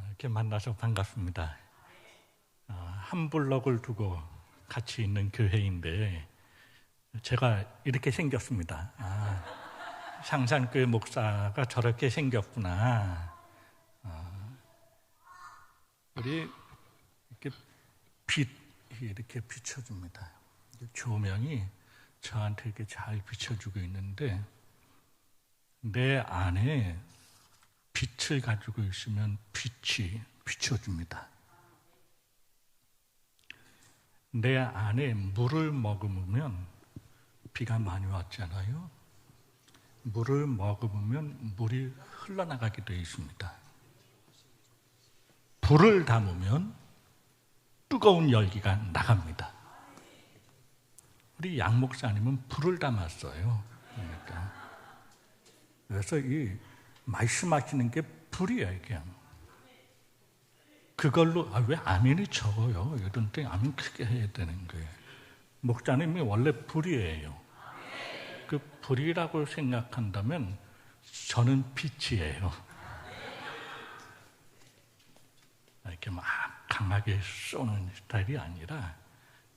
이렇게 만나서 반갑습니다. 한 블럭을 두고 같이 있는 교회인데 제가 이렇게 생겼습니다. 상산교회 목사가 저렇게 생겼구나. 우리 이렇게 빛이 이렇게 비춰줍니다. 조명이 저한테 이렇게 잘 비춰주고 있는데 내 안에 빛을 가지고 있으면 빛이 비춰줍니다. 내 안에 물을 머금으면 비가 많이 왔잖아요. 물을 머금으면 물이 흘러나가게 되어 있습니다. 불을 담으면 뜨거운 열기가 나갑니다. 우리 양 목사님은 불을 담았어요. 그래서 이 말씀하시는 게 불이에요, 그냥. 그걸로 왜 아멘이 적어요? 이런 때 아멘 크게 해야 되는 거예요. 목사님이 원래 불이에요. 그 불이라고 생각한다면 저는 빛이에요. 이렇게 막 강하게 쏘는 스타일이 아니라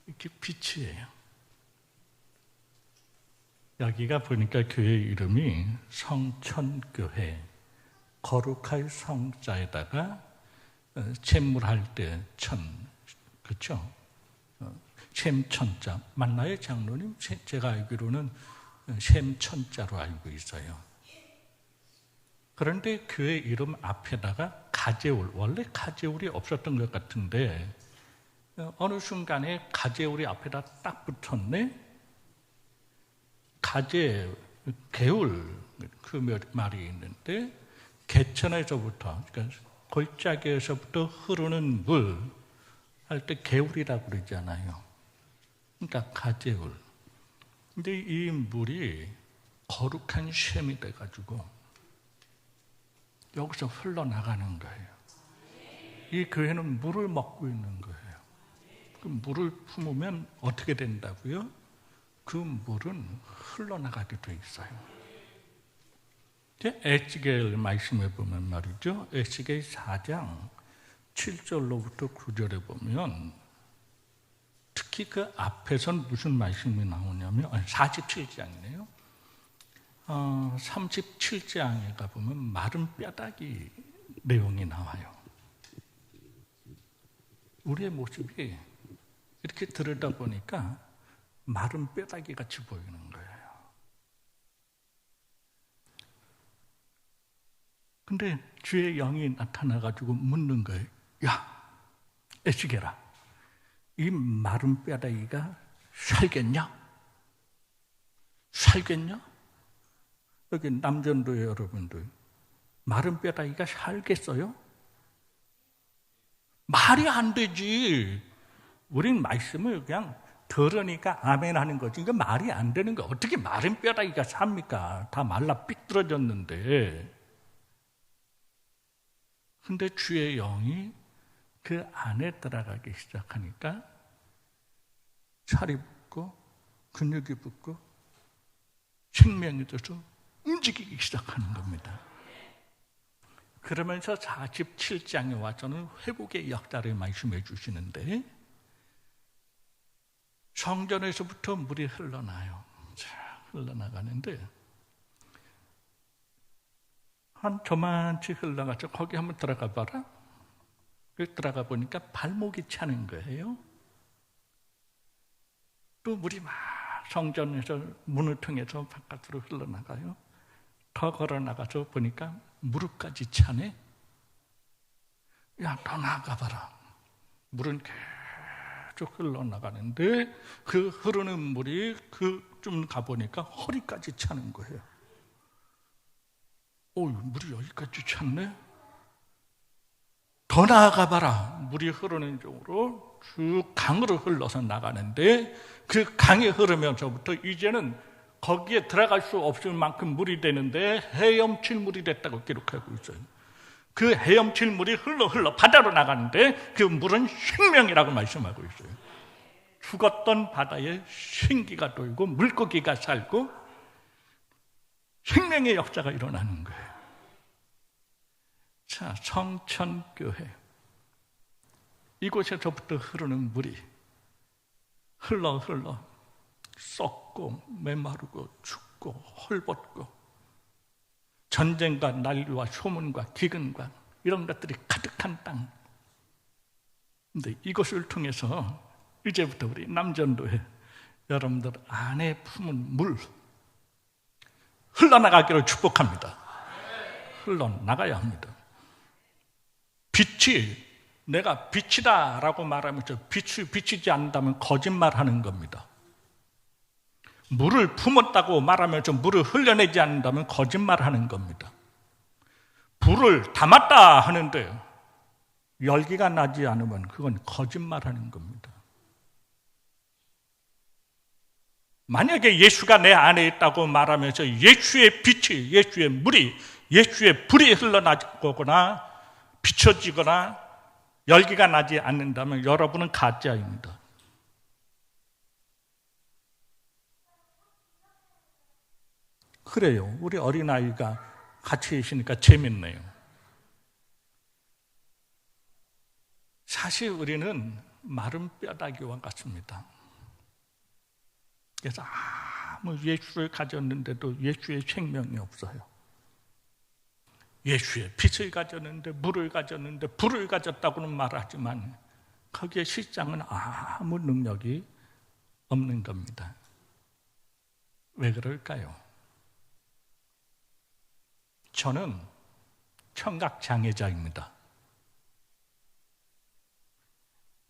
이렇게 빛이에요. 여기가 보니까 교회 이름이 성천교회, 거룩할 성자에다가 잼물할 때 천, 그렇죠? 샘천자 맞나요, 장로님? 제가 알기로는 샘천자로 알고 있어요. 그런데 교회 이름 앞에다가 가재울, 원래 가재울이 없었던 것 같은데 어느 순간에 가재울이 앞에다 딱 붙었네. 가재, 개울 그 말이 있는데 개천에서부터, 그러니까 골짜기에서부터 흐르는 물 할 때 개울이라고 그러잖아요. 그러니까 가재울. 근데 이 물이 거룩한 샘이 돼가지고 여기서 흘러나가는 거예요. 이 교회는 물을 먹고 있는 거예요. 그 물을 품으면 어떻게 된다고요? 그 물은 흘러나가게 돼 있어요. 에스겔 말씀해 보면 말이죠. 에스겔 4장 7절로부터 9절에 보면 특히 그 앞에선 무슨 말씀이 나오냐면 47장이네요. 37장에 가보면 마른 뼈다귀 내용이 나와요. 우리의 모습이 이렇게 들여다보니까 마른 뼈다귀 같이 보이는 거예요. 근데 주의 영이 나타나가지고 묻는 거예요. 야, 에스겔아, 이 마른 뼈다귀가 살겠냐? 살겠냐? 여기 남전도의 여러분들, 마른 뼈다귀가 살겠어요? 말이 안 되지. 우린 말씀을 그냥 들으니까 아멘 하는 거지. 그러니까 말이 안 되는 거. 어떻게 마른 뼈다귀가 삽니까? 다 말라 삐뚤어졌는데. 근데 주의 영이 그 안에 들어가기 시작하니까 살이 붙고 근육이 붙고 생명이 돼서 움직이기 시작하는 겁니다. 그러면서 47장에 와서는 회복의 역사를 말씀해 주시는데 성전에서부터 물이 흘러나요. 흘러나가는데 한 저만치 흘러가서 거기 한번 들어가 봐라. 들어가 보니까 발목이 차는 거예요. 또 물이 막 성전에서 문을 통해서 바깥으로 흘러나가요. 더 걸어 나가서 보니까 무릎까지 차네. 야, 더 나가 봐라. 물은 계속 흘러나가는데 그 흐르는 물이 좀 가보니까 허리까지 차는 거예요. 물이 여기까지 찼네. 더 나아가 봐라. 물이 흐르는 쪽으로 쭉 강으로 흘러서 나가는데 그 강이 흐르면서부터 이제는 거기에 들어갈 수 없을 만큼 물이 되는데 헤엄칠 물이 됐다고 기록하고 있어요. 그 헤엄칠 물이 흘러 바다로 나가는데 그 물은 생명이라고 말씀하고 있어요. 죽었던 바다에 생기가 돌고 물고기가 살고 생명의 역사가 일어나는 거예요. 자, 자, 성천교회. 이곳에서부터 흐르는 물이 흘러 썩고 메마르고 죽고 헐벗고 전쟁과 난리와 소문과 기근과 이런 것들이 가득한 땅. 근데 이것을 통해서 이제부터 우리 남전도에 여러분들 안에 품은 물 흘러나가기를 축복합니다. 흘러나가야 합니다. 빛이 내가 빛이다 라고 말하면서 빛을 비치지 않는다면 거짓말하는 겁니다. 물을 품었다고 말하면서 물을 흘려내지 않는다면 거짓말하는 겁니다. 불을 담았다 하는데 열기가 나지 않으면 그건 거짓말하는 겁니다. 만약에 예수가 내 안에 있다고 말하면서 예수의 빛이, 예수의 물이, 예수의 불이 흘러나거나 비춰지거나 열기가 나지 않는다면 여러분은 가짜입니다. 그래요. 우리 어린아이가 같이 있으니까 재밌네요. 사실 우리는 마른 뼈다귀와 같습니다. 그래서 아무 예수를 가졌는데도 예수의 생명이 없어요. 예수의 빛을 가졌는데 물을 가졌는데 불을 가졌다고는 말하지만 거기에 실상은 아무 능력이 없는 겁니다. 왜 그럴까요? 저는 청각장애자입니다.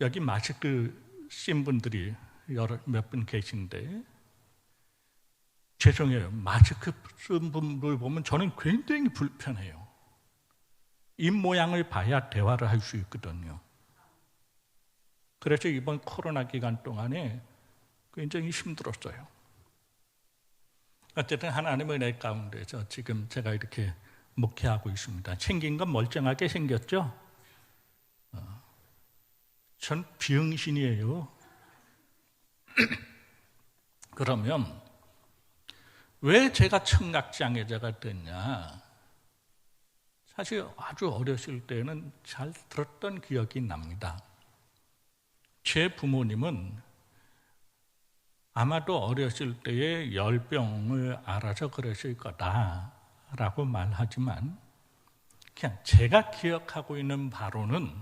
여기 마스크 쓴 분들이 몇 분 계신데 죄송해요. 마스크 쓴 분들 보면 저는 굉장히 불편해요. 입 모양을 봐야 대화를 할 수 있거든요. 그래서 이번 코로나 기간 동안에 굉장히 힘들었어요. 어쨌든 하나님의 은혜 가운데서 지금 제가 이렇게 목회하고 있습니다. 생긴 건 멀쩡하게 생겼죠? 전 비응신이에요. 그러면 왜 제가 청각장애자가 됐냐? 사실 아주 어렸을 때는 잘 들었던 기억이 납니다. 제 부모님은 아마도 어렸을 때에 열병을 알아서 그랬을 거다라고 말하지만 그냥 제가 기억하고 있는 바로는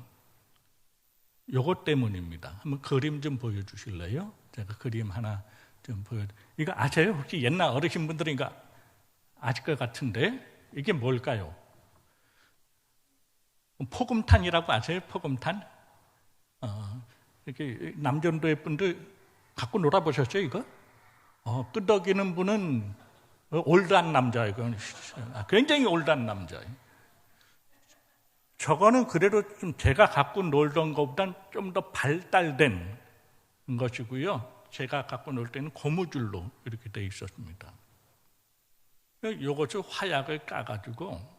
요것 때문입니다. 한번 그림 좀 보여주실래요? 제가 그림 하나 좀 이거 아세요? 혹시 옛날 어르신분들은 이거 아실 것 같은데 이게 뭘까요? 포금탄이라고 아세요? 포금탄? 이렇게 남전도의 분들 갖고 놀아보셨죠, 이거? 끄덕이는 분은 올드한 남자예요. 굉장히 올드한 남자예요. 저거는 그래도 좀 제가 갖고 놀던 것보다는 좀 더 발달된 것이고요. 제가 갖고 놀 때는 고무줄로 이렇게 되어 있었습니다. 이것을 화약을 까가지고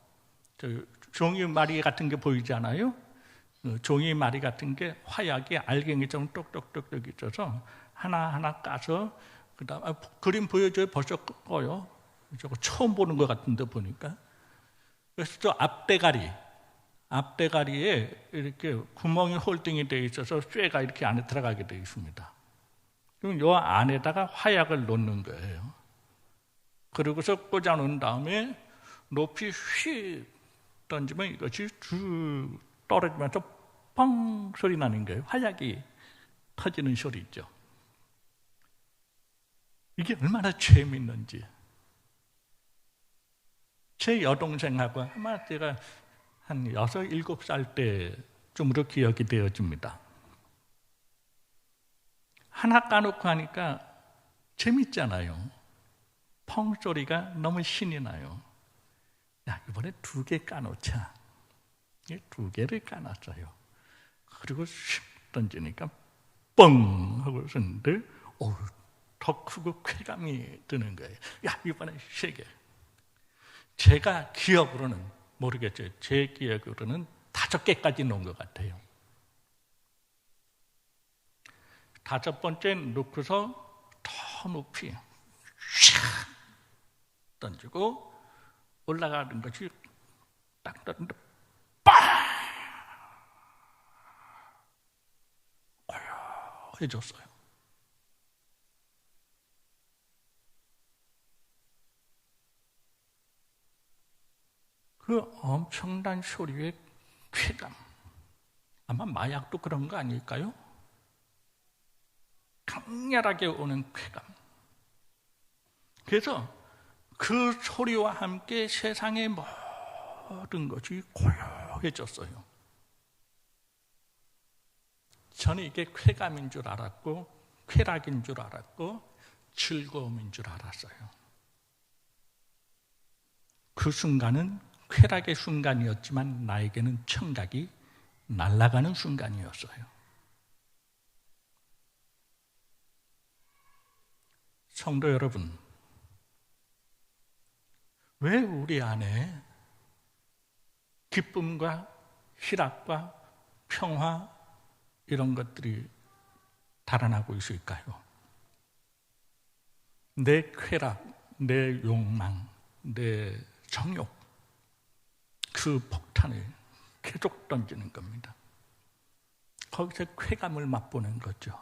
종이마리 같은 게 보이지 않아요? 종이마리 같은 게 화약이 알갱이처럼 똑똑똑똑 있어서 하나하나 까서 그다음 그림 보여줘요. 벌써 꺼요. 저거 처음 보는 것 같은데 보니까. 그래서 저 앞대가리에 이렇게 구멍이 홀딩이 되어 있어서 쇠가 이렇게 안에 들어가게 되어 있습니다. 그럼 이 안에다가 화약을 놓는 거예요. 그러고서 꽂아놓은 다음에 높이 휙 던지면 이것이 쭉 떨어지면서 뻥 소리 나는 거예요. 화약이 터지는 소리 있죠. 이게 얼마나 재미있는지. 제 여동생하고 아마 제가 한 6, 7살 때쯤으로 기억이 되어집니다. 하나 까놓고 하니까 재밌잖아요. 펑 소리가 너무 신이 나요. 야, 이번에 2개 까놓자. 2개를 까놨어요. 그리고 슉 던지니까 뻥 하고 썼는데 더 크고 쾌감이 드는 거예요. 야, 이번에 3개. 제가 기억으로는 모르겠죠. 제 기억으로는 5개까지 놓은 것 같아요. 5번째 놓고서 더 높이 샥 던지고 올라가는 것이 딱 떴는데 해졌어요. 그 엄청난 소리의 쾌감, 아마 마약도 그런 거 아닐까요? 강렬하게 오는 쾌감. 그래서 그 소리와 함께 세상의 모든 것이 고요해졌어요. 저는 이게 쾌감인 줄 알았고, 쾌락인 줄 알았고, 즐거움인 줄 알았어요. 그 순간은 쾌락의 순간이었지만 나에게는 청각이 날아가는 순간이었어요. 성도 여러분, 왜 우리 안에 기쁨과 희락과 평화 이런 것들이 달아나고 있을까요? 내 쾌락, 내 욕망, 내 정욕, 그 폭탄을 계속 던지는 겁니다. 거기서 쾌감을 맛보는 거죠.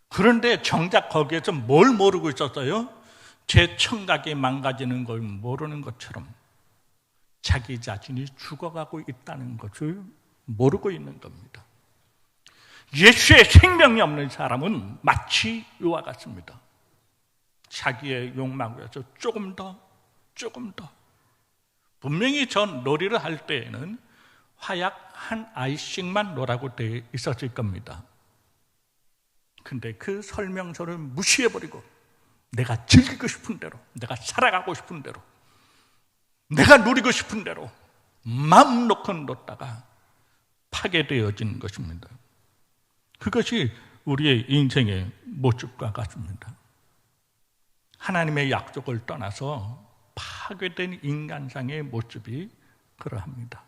그런데 정작 거기에서 뭘 모르고 있었어요? 제 청각이 망가지는 걸 모르는 것처럼 자기 자신이 죽어가고 있다는 것을 모르고 있는 겁니다. 예수의 생명이 없는 사람은 마치 이와 같습니다. 자기의 욕망을 위해서 조금 더 분명히 전 놀이를 할 때에는 화약 한 알씩만 놓으라고 되어 있었을 겁니다. 근데 그 설명서를 무시해버리고 내가 즐기고 싶은 대로, 내가 살아가고 싶은 대로, 내가 누리고 싶은 대로 마음 놓고 놓다가 파괴되어지는 것입니다. 그것이 우리의 인생의 모습과 같습니다. 하나님의 약속을 떠나서 파괴된 인간상의 모습이 그러합니다.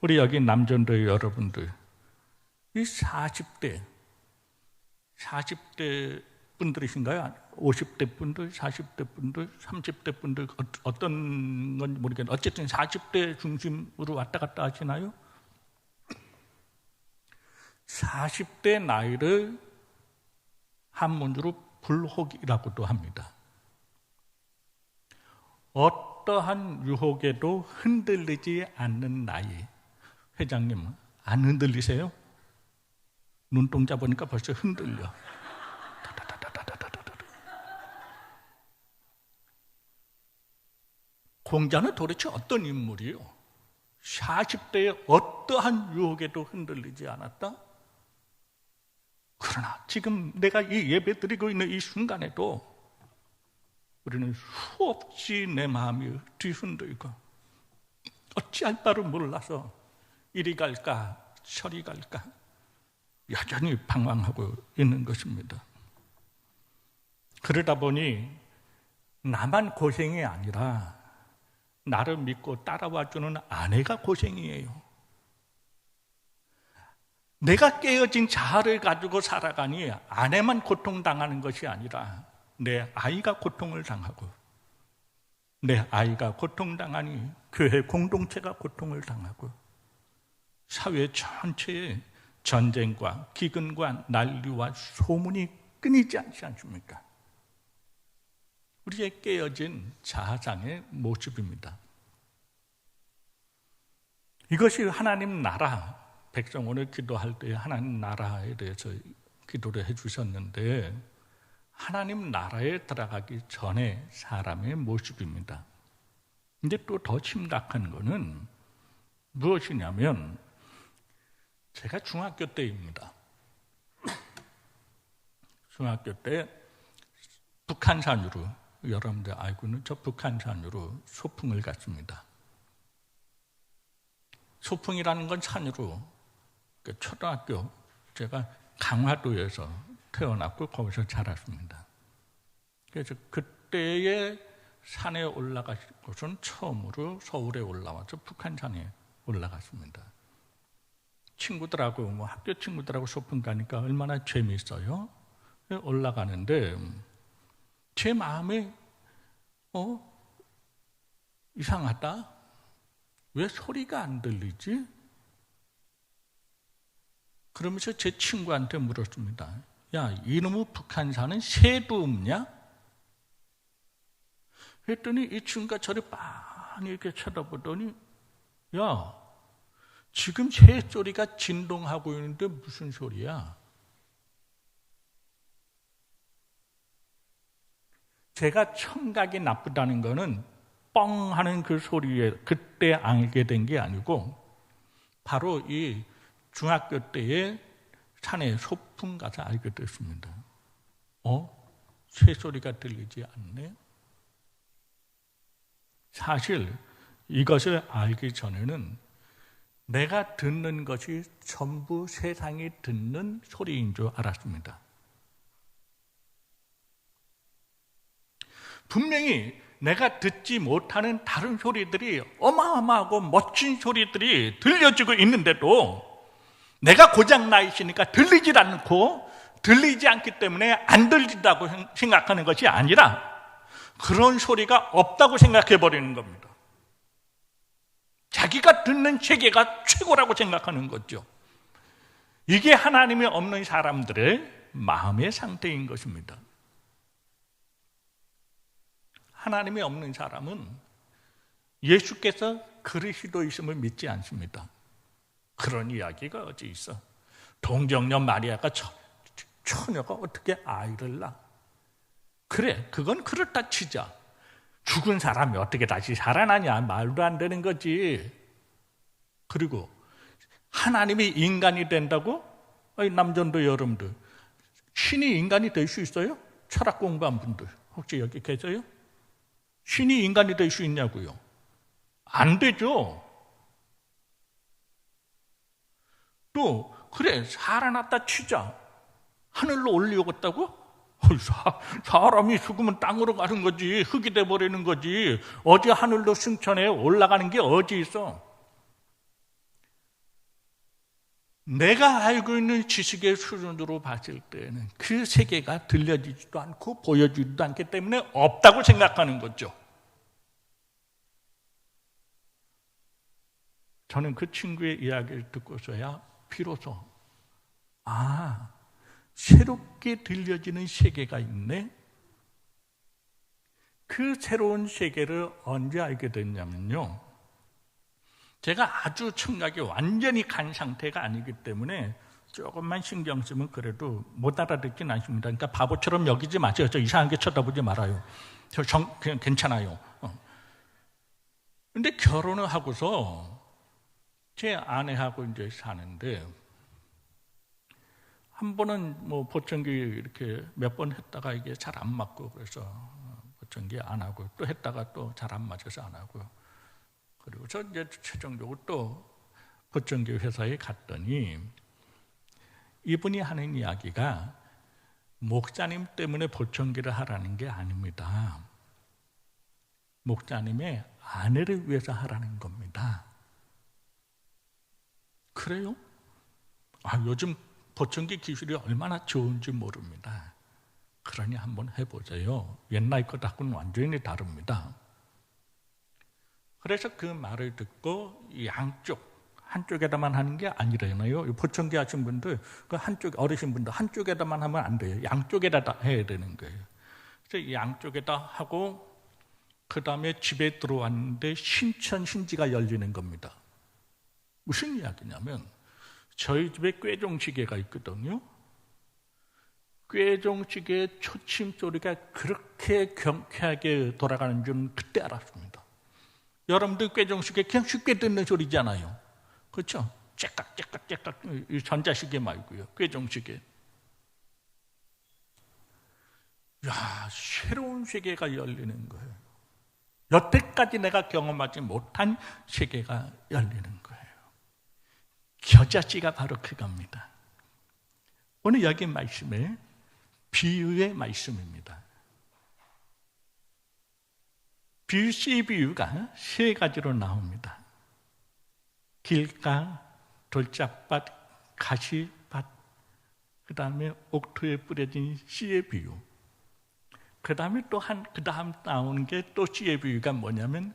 우리 여기 남전도의 여러분들, 이 40대 분들이신가요? 50대 분들, 40대 분들, 30대 분들, 어떤 건지 모르겠는데 어쨌든 40대 중심으로 왔다 갔다 하시나요? 40대 나이를 한문으로 불혹이라고도 합니다. 어떠한 유혹에도 흔들리지 않는 나이. 회장님, 안 흔들리세요? 눈동자 보니까 벌써 흔들려. 공자는 도대체 어떤 인물이에요? 40대에 어떠한 유혹에도 흔들리지 않았다? 그러나 지금 내가 이 예배 드리고 있는 이 순간에도 우리는 수없이 내 마음이 뒤흔들고 어찌할 바를 몰라서 이리 갈까 저리 갈까 여전히 방황하고 있는 것입니다. 그러다 보니 나만 고생이 아니라 나를 믿고 따라와주는 아내가 고생이에요. 내가 깨어진 자아를 가지고 살아가니 아내만 고통당하는 것이 아니라 내 아이가 고통을 당하고 내 아이가 고통당하니 교회 공동체가 고통을 당하고 사회 전체에 전쟁과 기근과 난리와 소문이 끊이지 않지 않습니까? 우리의 깨어진 자아상의 모습입니다. 이것이 하나님 나라, 백성 오늘 기도할 때 하나님 나라에 대해서 기도를 해주셨는데 하나님 나라에 들어가기 전에 사람의 모습입니다. 근데 또 더 심각한 거는 무엇이냐면 제가 중학교 때입니다. 중학교 때 북한산으로 여러분들 알고 있는 저 북한산으로 소풍을 갔습니다. 소풍이라는 건 산으로 초등학교 제가 강화도에서 태어났고 거기서 자랐습니다. 그래서 그때의 산에 올라간 것은 처음으로 서울에 올라와서 북한산에 올라갔습니다. 친구들하고 학교 친구들하고 소풍 가니까 얼마나 재미있어요. 올라가는데 제 마음에 이상하다. 왜 소리가 안 들리지? 그러면서 제 친구한테 물었습니다. 야, 이놈의 북한산은 새도 없냐? 했더니 이 친구가 저를 빤히 이렇게 쳐다보더니, 야, 지금 새 소리가 진동하고 있는데 무슨 소리야? 제가 청각이 나쁘다는 거는 뻥 하는 그 소리에 그때 알게 된 게 아니고, 바로 이 중학교 때에 산에 소풍 가서 알게 됐습니다. 새 소리가 들리지 않네? 사실 이것을 알기 전에는 내가 듣는 것이 전부 세상이 듣는 소리인 줄 알았습니다. 분명히 내가 듣지 못하는 다른 소리들이 어마어마하고 멋진 소리들이 들려지고 있는데도 내가 고장나 있으니까 들리질 않고 들리지 않기 때문에 안 들린다고 생각하는 것이 아니라 그런 소리가 없다고 생각해버리는 겁니다. 자기가 듣는 세계가 최고라고 생각하는 거죠. 이게 하나님이 없는 사람들의 마음의 상태인 것입니다. 하나님이 없는 사람은 예수께서 그리스도이심을 믿지 않습니다. 그런 이야기가 어디 있어? 동정녀 마리아가 처녀가 어떻게 아이를 낳아? 그래, 그건 그렇다 치자. 죽은 사람이 어떻게 다시 살아나냐? 말도 안 되는 거지. 그리고 하나님이 인간이 된다고? 남전도 여러분들, 신이 인간이 될 수 있어요? 철학 공부한 분들 혹시 여기 계세요? 신이 인간이 될 수 있냐고요? 안 되죠. 또 그래, 살아났다 치자. 하늘로 올리겠다고? 사람이 죽으면 땅으로 가는 거지, 흙이 돼버리는 거지. 어디 하늘로 승천해 올라가는 게 어디 있어? 내가 알고 있는 지식의 수준으로 봤을 때는 그 세계가 들려지지도 않고 보여지지도 않기 때문에 없다고 생각하는 거죠. 저는 그 친구의 이야기를 듣고서야 비로소 새롭게 들려지는 세계가 있네. 그 새로운 세계를 언제 알게 됐냐면요, 제가 아주 청각이 완전히 간 상태가 아니기 때문에 조금만 신경 쓰면 그래도 못 알아듣진 않습니다. 그러니까 바보처럼 여기지 마세요. 저 이상하게 쳐다보지 말아요. 그냥 괜찮아요. 근데 결혼을 하고서 제 아내하고 이제 사는데, 한 번은 뭐 보청기 이렇게 몇 번 했다가 이게 잘 안 맞고 그래서 보청기 안 하고, 또 했다가 또 잘 안 맞아서 안 하고요. 그리고 저 이제 최종적으로 또 보청기 회사에 갔더니 이분이 하는 이야기가 목사님 때문에 보청기를 하라는 게 아닙니다. 목사님의 아내를 위해서 하라는 겁니다. 그래요? 요즘 보청기 기술이 얼마나 좋은지 모릅니다. 그러니 한번 해보세요. 옛날 것하고는 완전히 다릅니다. 그래서 그 말을 듣고 한쪽에다만 하는 게 아니라요. 보청기 하신 분들, 그 한쪽 어르신 분들 한쪽에다만 하면 안 돼요. 양쪽에다 해야 되는 거예요. 그래서 양쪽에다 하고 그 다음에 집에 들어왔는데 신천신지가 열리는 겁니다. 무슨 이야기냐면, 저희 집에 꾀종시계가 있거든요. 꾀종시계 초침 소리가 그렇게 경쾌하게 돌아가는 줄은 그때 알았습니다. 여러분들 꾀종시계 그냥 쉽게 듣는 소리잖아요. 그렇죠? 째깍째깍째깍, 전자시계 말고요. 꾀종시계. 새로운 세계가 열리는 거예요. 여태까지 내가 경험하지 못한 세계가 열리는 거예요. 겨자씨가 바로 그겁니다. 오늘 여기 말씀에 비유의 말씀입니다. 비유가 세 가지로 나옵니다. 길가, 돌짝밭, 가시밭, 그 다음에 옥토에 뿌려진 씨의 비유. 그 다음에 그 다음 나오는 게 또 씨의 비유가 뭐냐면,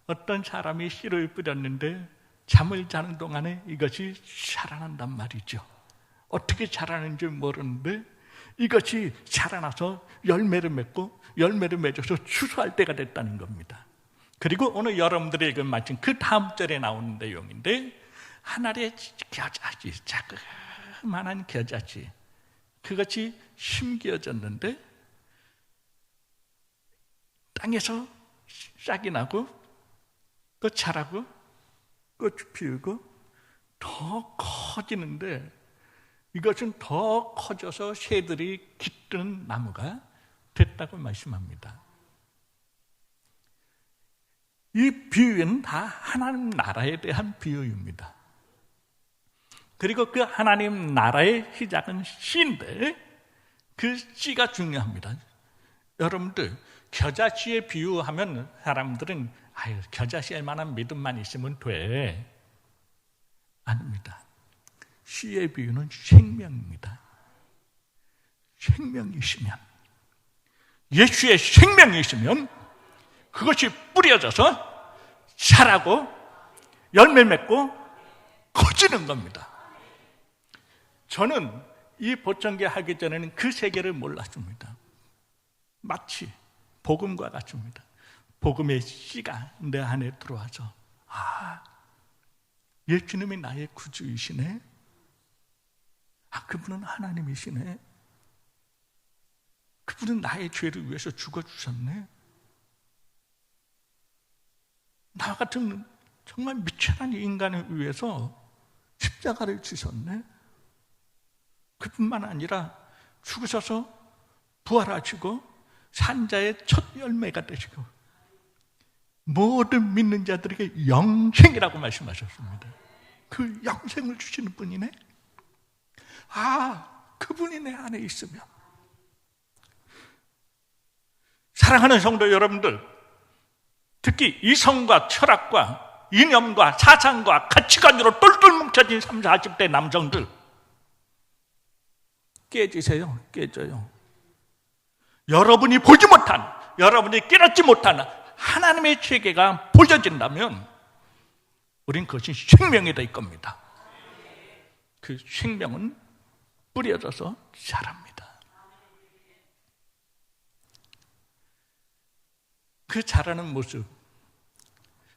어떤 사람이 씨를 뿌렸는데 잠을 자는 동안에 이것이 살아난단 말이죠. 어떻게 자라는지 모르는데 이것이 자라나서 열매를 맺고 열매를 맺어서 추수할 때가 됐다는 겁니다. 그리고 오늘 여러분들에게 마친 그 다음 절에 나오는 내용인데, 하늘의 겨자씨, 자그마한 겨자씨, 그것이 심겨졌는데 땅에서 싹이 나고 또 자라고 꽃이 피우고 더 커지는데, 이것은 더 커져서 새들이 깃드는 나무가 됐다고 말씀합니다. 이 비유는 다 하나님 나라에 대한 비유입니다. 그리고 그 하나님 나라의 시작은 씨인데, 그 씨가 중요합니다. 여러분들, 겨자씨에 비유하면 사람들은 겨자씨에 만한 믿음만 있으면 돼. 아닙니다. 씨의 비유는 생명입니다. 생명이 있으면, 예수의 생명이 있으면 그것이 뿌려져서 자라고 열매 맺고 커지는 겁니다. 저는 이 보청기 하기 전에는 그 세계를 몰랐습니다. 마치 복음과 같습니다. 복음의 씨가 내 안에 들어와서, 예수님이 나의 구주이시네. 그분은 하나님이시네. 그분은 나의 죄를 위해서 죽어주셨네. 나 같은 정말 미천한 인간을 위해서 십자가를 지셨네. 그뿐만 아니라 죽으셔서 부활하시고 산자의 첫 열매가 되시고 모든 믿는 자들에게 영생이라고 말씀하셨습니다. 그 영생을 주시는 분이네. 그분이 내 안에 있으면. 사랑하는 성도 여러분들, 특히 이성과 철학과 이념과 사상과 가치관으로 똘똘 뭉쳐진 30, 40대 남성들, 깨지세요. 깨져요. 여러분이 보지 못한, 여러분이 깨닫지 못한 하나님의 세계가 보여진다면 우린 그것이 생명이 될 겁니다. 그 생명은 뿌려져서 자랍니다. 그 자라는 모습,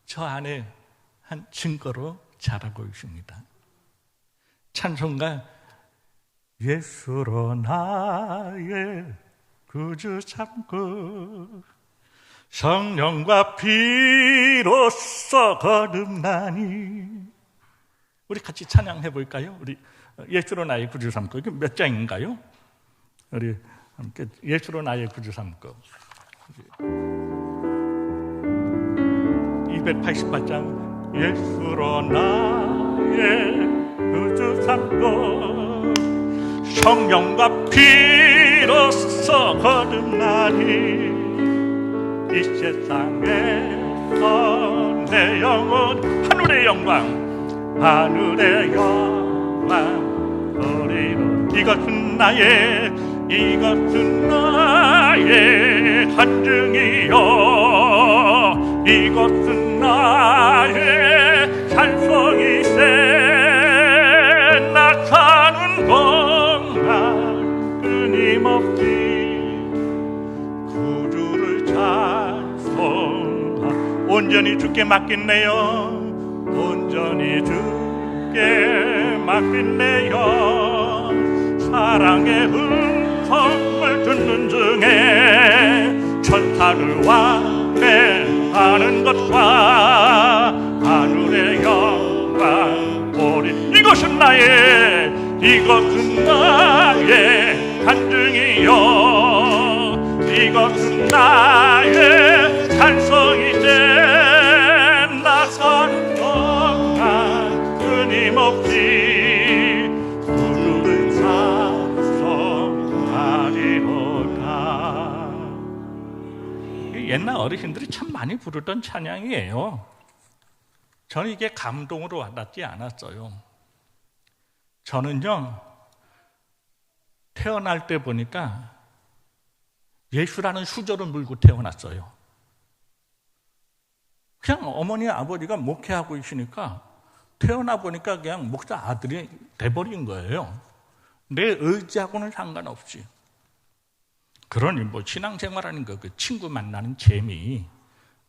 저 안에 한 증거로 자라고 있습니다. 찬송가 예수로 나의 구주 삼고 성령과 피로써 거듭나니. 우리 같이 찬양해 볼까요? 우리 예수로 나의 구주 삼고. 이게 몇 장인가요? 우리 함께 예수로 나의 구주 삼고. 288장. 예수로 나의 구주 삼고 성령과 피로써 거듭나니 이 세상에서 내 영혼 하늘의 영광 하늘의 영광 소리로 이것은 나의 간증이요 이것은 나의 찬송이세 나 사는 동안 끊임없이 구주를 찬송하 온전히 주께 맡긴네요 온전히 주께 맡긴네요 사랑의 음성을 듣는 중에 천사를 완배하는 것과 하늘의 영광 보리 이것은 나의 간증이요 이것은 나의 찬송이제 나 사는 동안 끊임없이 구주를 찬송하리로다. 옛날 어르신들이 참 많이 부르던 찬양이에요. 저는 이게 감동으로 와닿지 않았어요. 저는요 태어날 때 보니까 예수라는 수저를 물고 태어났어요. 그냥 어머니 아버지가 목회하고 있으니까 태어나 보니까 그냥 목사 아들이 돼버린 거예요. 내 의지하고는 상관없이. 그러니 뭐 신앙생활하는 거, 그 친구 만나는 재미,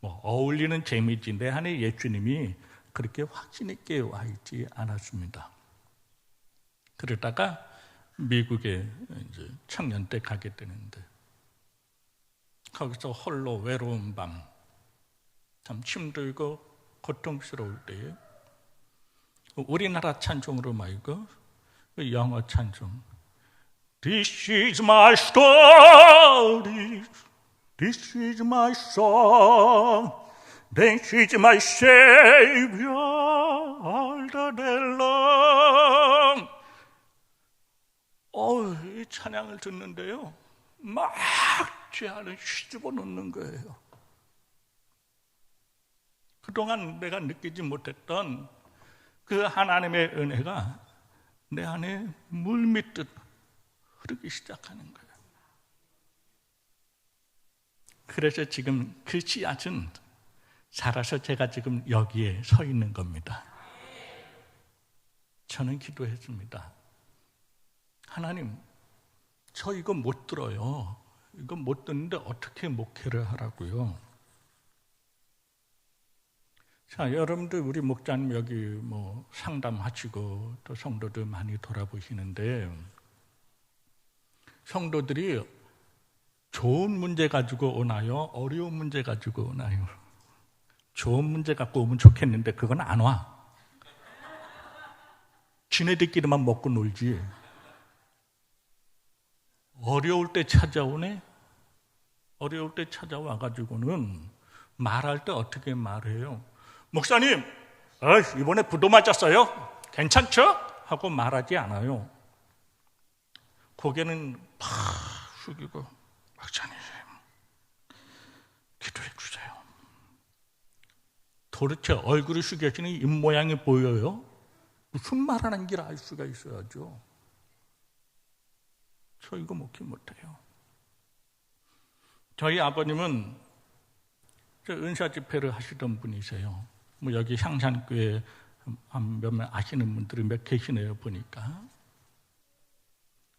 뭐 어울리는 재미지 내 안에 예수님이 그렇게 확신 있게 와 있지 않았습니다. 그러다가 미국에 이제 청년 때 가게 되는데 거기서 홀로 외로운 밤, 참 힘들고 고통스러울 때에 우리나라 찬송으로 말고 영어 찬송, This is my story, this is my song, this is my Savior all the day long. 이 찬양을 듣는데요, 막 제 안을 휘집어 놓는 거예요. 그동안 내가 느끼지 못했던 그 하나님의 은혜가 내 안에 물밀듯 흐르기 시작하는 거예요. 그래서 지금 그 씨앗은 자라서 제가 지금 여기에 서 있는 겁니다. 저는 기도했습니다. 하나님, 저 이거 못 들어요. 이거 못 듣는데 어떻게 목회를 하라고요? 자, 여러분들 우리 목사님 여기 뭐 상담하시고 또 성도들 많이 돌아보시는데 성도들이 좋은 문제 가지고 오나요? 어려운 문제 가지고 오나요? 좋은 문제 갖고 오면 좋겠는데 그건 안 와. 지네들끼리만 먹고 놀지. 어려울 때 찾아오네? 어려울 때 찾아와가지고는 말할 때 어떻게 말해요? 목사님, 이번에 부도 맞았어요? 괜찮죠? 하고 말하지 않아요. 고개는 팍 숙이고, 목사님, 기도해 주세요. 도대체 얼굴이 숙여지는 입모양이 보여요? 무슨 말하는 길 알 수가 있어야죠. 저 이거 목회 못해요. 저희 아버님은 은사 집회를 하시던 분이세요. 뭐 여기 향산교회 몇몇 아시는 분들이 몇 계시네요, 보니까.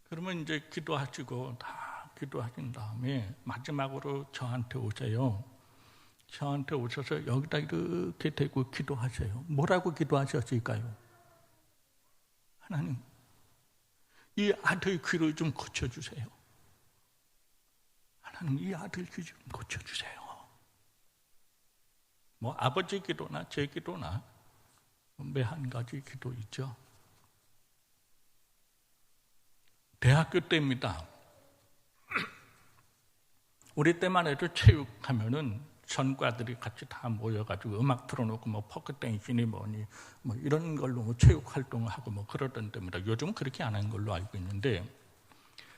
그러면 이제 기도하시고 다 기도하신 다음에 마지막으로 저한테 오세요. 저한테 오셔서 여기다 이렇게 대고 기도하세요. 뭐라고 기도하셨을까요? 하나님, 이 아들 귀를 좀 고쳐주세요. 하나님, 이 아들 귀 좀 고쳐주세요. 뭐 아버지 기도나 제 기도나 매 한 가지 기도 있죠. 대학교 때입니다. 우리 때만 해도 체육하면은 전과들이 같이 다 모여가지고 음악 틀어놓고 뭐 포크댄스니 뭐니 뭐 이런 걸로 뭐 체육 활동을 하고 뭐 그러던 때입니다. 요즘은 그렇게 안 하는 걸로 알고 있는데,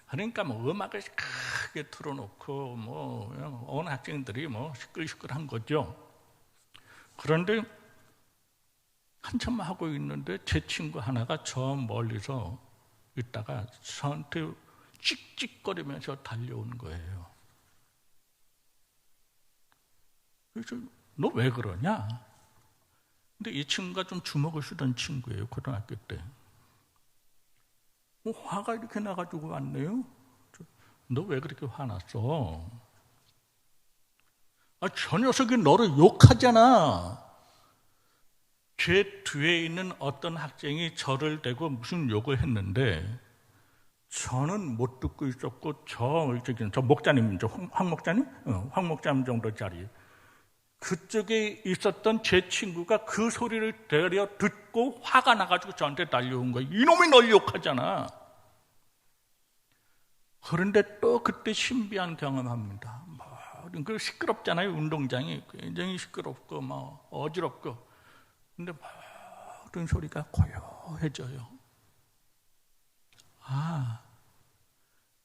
그러니까 뭐 음악을 크게 틀어놓고 뭐 온 학생들이 뭐 시끌시끌한 거죠. 그런데 한참 하고 있는데 제 친구 하나가 저 멀리서 있다가 저한테 찍찍거리면서 달려오는 거예요. 그래서 너 왜 그러냐? 근데 이 친구가 좀 주먹을 쓰던 친구예요, 고등학교 때. 화가 이렇게 나가지고 왔네요. 너 왜 그렇게 화났어? 저 녀석이 너를 욕하잖아. 제 뒤에 있는 어떤 학생이 저를 대고 무슨 욕을 했는데 저는 못 듣고 있었고 저 목사님, 황 목사님? 황 목사님 정도짜리 그쪽에 있었던 제 친구가 그 소리를 들여 듣고 화가 나가지고 저한테 달려온 거예요. 이놈이 널 욕하잖아. 그런데 또 그때 신비한 경험합니다. 그 시끄럽잖아요. 운동장이 굉장히 시끄럽고 막 어지럽고. 근데 모든 소리가 고요해져요.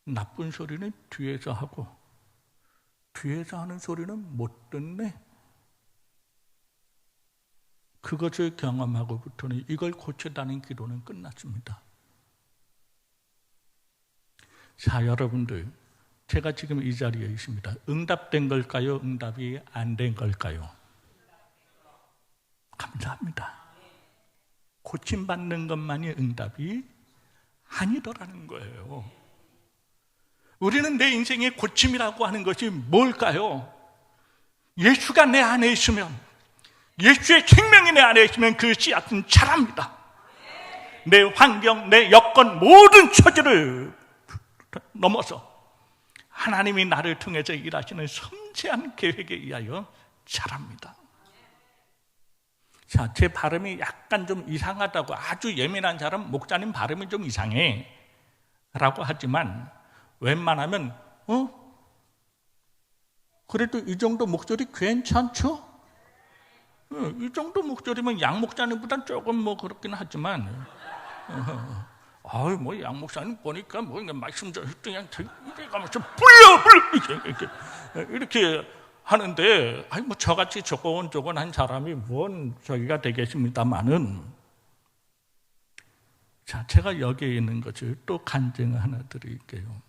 나쁜 소리는 뒤에서 하고 뒤에서 하는 소리는 못 듣네. 그것을 경험하고부터는 이걸 고쳐다는 기도는 끝났습니다. 자, 여러분들, 제가 지금 이 자리에 있습니다. 응답된 걸까요? 응답이 안 된 걸까요? 감사합니다. 고침받는 것만이 응답이 아니더라는 거예요. 우리는 내 인생의 고침이라고 하는 것이 뭘까요? 예수가 내 안에 있으면, 예수의 생명이 내 안에 있으면 그 씨앗은 자랍니다. 내 환경, 내 여건, 모든 처지를 넘어서 하나님이 나를 통해서 일하시는 섬세한 계획에 의하여 자랍니다. 자, 제 발음이 약간 좀 이상하다고, 아주 예민한 사람, 목사님 발음이 좀 이상해 라고 하지만, 웬만하면 그래도 이 정도 목소리 괜찮죠? 이 정도 목소리면 양 목사님보단 조금 뭐 그렇긴 하지만, 뭐 양 목사님 보니까 뭐 말씀 좀 그냥 이렇게 가면서 이렇게 하는데, 뭐 저같이 조곤조곤한 사람이 뭔 저기가 되겠습니다만은, 자, 제가 여기에 있는 것을 또 간증을 하나 드릴게요.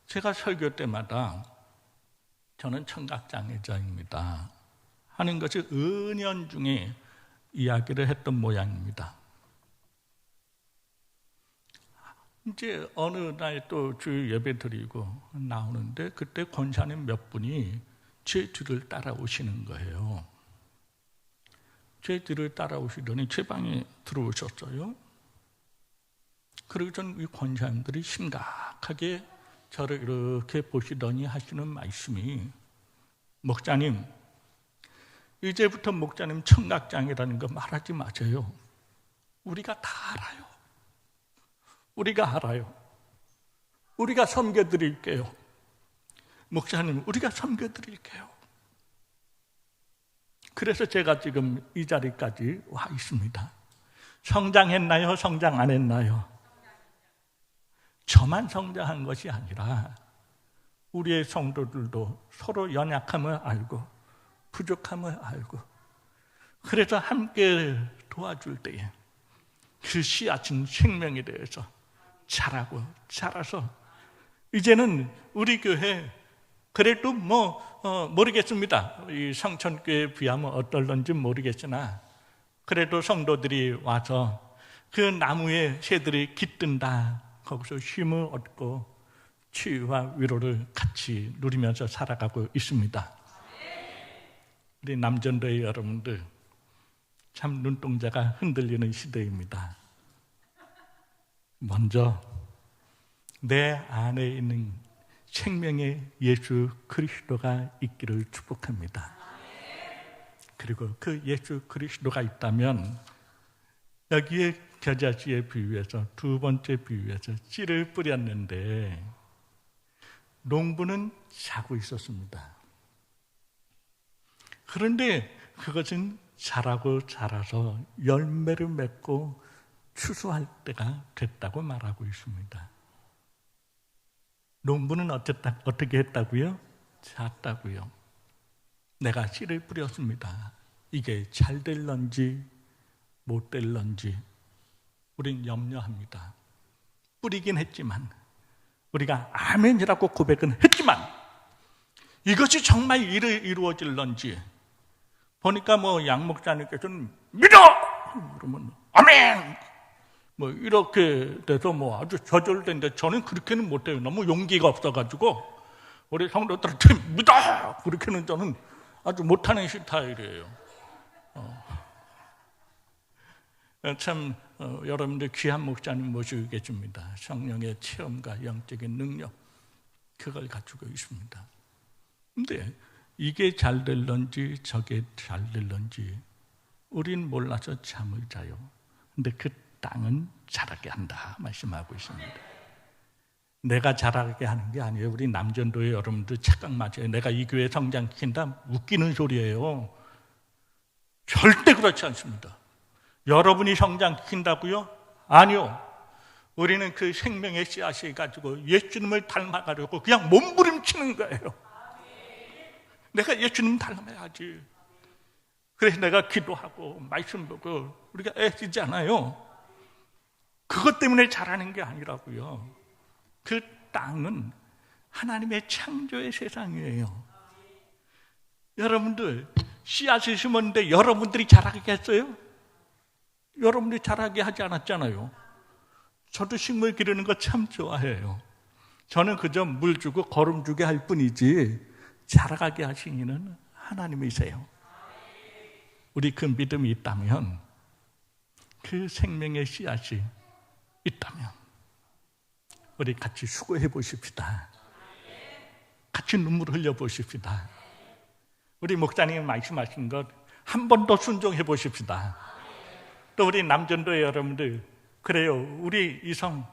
제가 설교 때마다 저는 청각장애자입니다 하는 것을 은연중에 이야기를 했던 모양입니다. 이제 어느 날 또 주일 예배 드리고 나오는데, 그때 권사님 몇 분이 제 뒤를 따라오시는 거예요. 제 뒤를 따라오시더니 제 방에 들어오셨어요. 그리고 전 이 권사님들이 심각하게 저를 이렇게 보시더니 하시는 말씀이, 목사님, 이제부터 목사님 청각장애라는 거 말하지 마세요. 우리가 다 알아요. 우리가 알아요. 우리가 섬겨드릴게요. 목사님, 우리가 섬겨드릴게요. 그래서 제가 지금 이 자리까지 와 있습니다. 성장했나요? 성장 안 했나요? 저만 성장한 것이 아니라 우리의 성도들도 서로 연약함을 알고 부족함을 알고, 그래서 함께 도와줄 때에 그 씨앗은 생명에 대해서 자라고 자라서 이제는 우리 교회, 그래도 모르겠습니다. 이 성천교회에 비하면 어떨런지 모르겠으나, 그래도 성도들이 와서 그 나무에 새들이 깃든다, 거기서 쉼을 얻고 치유와 위로를 같이 누리면서 살아가고 있습니다. 우리 남전도의 여러분들, 참 눈동자가 흔들리는 시대입니다. 먼저 내 안에 있는 생명의 예수 그리스도가 있기를 축복합니다. 그리고 그 예수 그리스도가 있다면 여기에 겨자씨에 비유해서, 두 번째 비유해서 씨를 뿌렸는데 농부는 자고 있었습니다. 그런데 그것은 자라고 자라서 열매를 맺고 추수할 때가 됐다고 말하고 있습니다. 농부는 어떻게 했다고요? 잤다고요. 내가 씨를 뿌렸습니다. 이게 잘 될런지 못 될런지 우린 염려합니다. 뿌리긴 했지만, 우리가 아멘이라고 고백은 했지만, 이것이 정말 이루어질런지 보니까 양 목사님께서는 믿어! 그러면 아멘! 이렇게 돼서 아주 저절된데, 저는 그렇게는 못해요. 너무 용기가 없어가지고 우리 성도들한테 믿어! 그렇게는 저는 아주 못하는 스타일이에요. 참 여러분들 귀한 목사님 모시고 계십니다. 성령의 체험과 영적인 능력, 그걸 갖추고 있습니다. 근데 이게 잘 될런지 저게 잘 될런지 우린 몰라서 잠을 자요. 근데 그 땅은 자라게 한다 말씀하고 있습니다. 내가 자라게 하는 게 아니에요. 우리 남전도의 여러분들 착각 맞아요. 내가 이 교회 성장시킨다, 웃기는 소리예요. 절대 그렇지 않습니다. 여러분이 성장시킨다고요? 아니요. 우리는 그 생명의 씨앗을 가지고 예수님을 닮아가려고 그냥 몸부림치는 거예요. 내가 예수님 닮아야지. 그래서 내가 기도하고 말씀 보고 우리가 애쓰잖아요. 그것 때문에 자라는 게 아니라고요. 그 땅은 하나님의 창조의 세상이에요. 여러분들 씨앗을 심었는데 여러분들이 자라게 했어요? 여러분들이 자라게 하지 않았잖아요. 저도 식물 기르는 거 참 좋아해요. 저는 그저 물 주고 거름 주게 할 뿐이지 자라가게 하신 이는 하나님이세요. 우리 그 믿음이 있다면, 그 생명의 씨앗이 있다면 우리 같이 수고해 보십시다. 같이 눈물 흘려 보십시다. 우리 목사님 말씀하신 것 한 번 더 순종해 보십시다. 또 우리 남전도의 여러분들, 그래요. 우리 이성,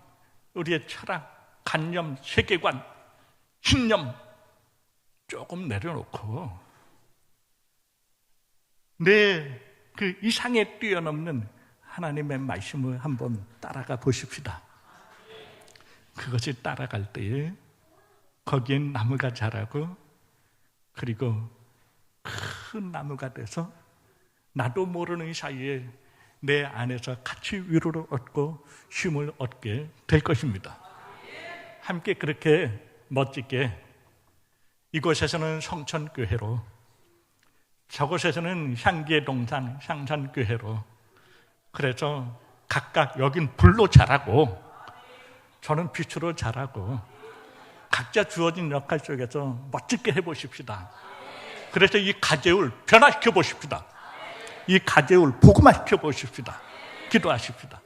우리의 철학, 관념, 세계관, 신념 조금 내려놓고 내 그 이상에 뛰어넘는 하나님의 말씀을 한번 따라가 보십시다. 그것이 따라갈 때에 거기엔 나무가 자라고, 그리고 큰 나무가 돼서 나도 모르는 사이에 내 안에서 같이 위로를 얻고 힘을 얻게 될 것입니다. 함께 그렇게 멋지게, 이곳에서는 성천교회로, 저곳에서는 향기의 동산 향산교회로, 그래서 각각 여긴 불로 자라고 저는 빛으로 자라고, 각자 주어진 역할 속에서 멋지게 해보십시다. 그래서 이 가재울 변화시켜 보십시다. 이 가재울 복음화시켜 보십시다. 기도하십시다.